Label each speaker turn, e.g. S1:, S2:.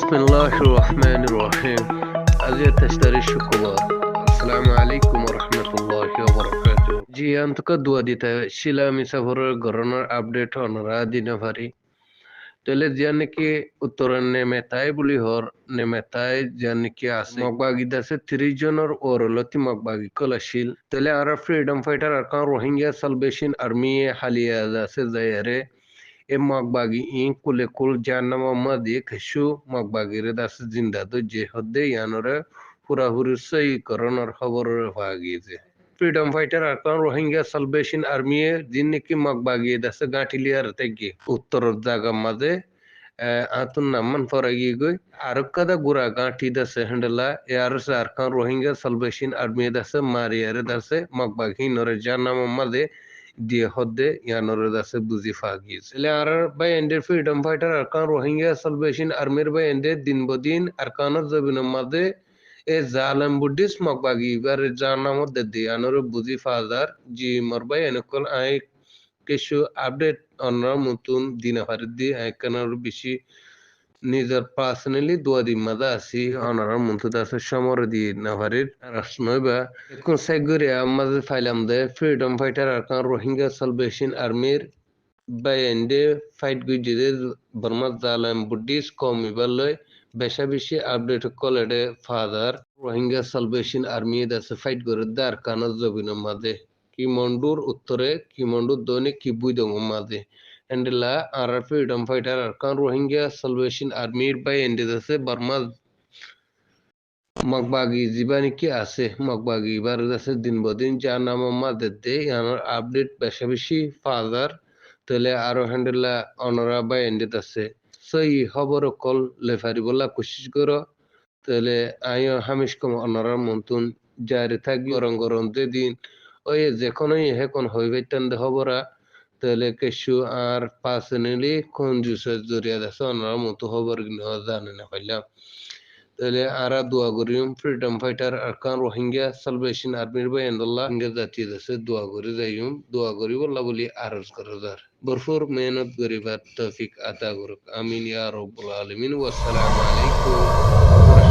S1: Bismillahirrahmanirrahim. Aziz শুক্রবার আসসালামু আলাইকুম ওয়া রাহমাতুল্লাহি ওয়া বারাকাতুহু জি আন্তকা দোয়া দিতে শিলামি সফরের ঘটনার আপডেট অনরা দিনে ভারি তেলে জানকি উত্তরণ নেমেতাই বলি হর নেমেতাই জানকি আছে মগবাগি দাসে 30 জনের ওরলতি মগবাগি কলাশিল তেলে আর ফ্রিডম ফাইটার আর কান রোহিঙ্গা সালভেশন আর্মি হালিয়া দাসে জায়ারে e magbagi in kule kul janna mamadi keshu magbagi re das zinda to je hodde yanore pura huri sei koronar khabor hagise freedom fighter arkan rohingya salvation army e jinne ki magbagi das gatiliyar tegi uttor jaga maze atun naman foragi goi arukada gura gati das handla yar arkan rohingya salvation army das mariyare das magbagi nore janna mamade দিয়ে হদ্দে ইয়ানোরে দাসে বুঝি ফাগিয়েছে এলে আর বাই এন্ডের freedom fighter Arakan Rohingya salvation আর্মির বাই এন্ডের দিন বদিন আরকানত জবিনের মাঝে এ জালেম বুদ্ধিস মকবাগি এবার যার নাম দে ইয়ানোরে বুঝি ফাজার জি মরবাই এনেকল আই কিছু আপডেট অন্য নতুন দিন হারি দি আইকানোর বেশি নিজের পার্সোনালি দোয়া দি মাদা আছি অনার মন্ত্র আছে সমর দি নাভারির রাসময় বা এখন সাইগুরি আমাদের ফাইলাম দে freedom fighter Arakan Rohingya salvation আর্মির বাই এন্ডে ফাইট গুজিদে বর্মা জালাম বুদ্ধিস কমিবালয় বেশা বেশি আপডেট কলেডে ফাদার রোহিঙ্গা সালভেশন আর্মি দাসে ফাইট করে দে আরকান জবিনের মাঝে কি মন্ডুর উত্তরে কি মন্ডুর দৈনিক কি বুইদং মাঝে এন্ডেলা আর freedom fighter Arakan Rohingya salvation আর্মির বাই এন্ডে দাসে বর্মা মগবাগি জীবানি কি আছে মগবাগি এবার আছে দিন বদিন যার নাম আমাদের দে ইয়ানোর আপডেট বেশা বেশি ফাদার তাহলে আরো হ্যান্ডেলা অনরা বাই এন্ডেত আছে সই খবর কল লেফারি বলা কোশিশ করো তাহলে আইও হামিশ কম অনরা মন্তুন জারি থাকি গরম গরম দিন ওই যেকোনো হেকন হইবেন দে খবরা তাহলে কিছু আর পার্সোনালি কোন জুসের জরিয়া আছে অনরা মতো খবর জানে না পাইলাম তাহলে আরা দোয়া করিম freedom fighter Arakan Rohingya salvation আর্মির বাই এন্ডাল্লাহ ইংরেজ জাতীয় দেশে দোয়া করি যাইম দোয়া করি বল্লা বলি আরজ করা যার ভরপুর মেহনত করিবার তৌফিক আতা করুক আমিন ইয়া রব্বুল আলামিন ওয়া আসসালামু আলাইকুম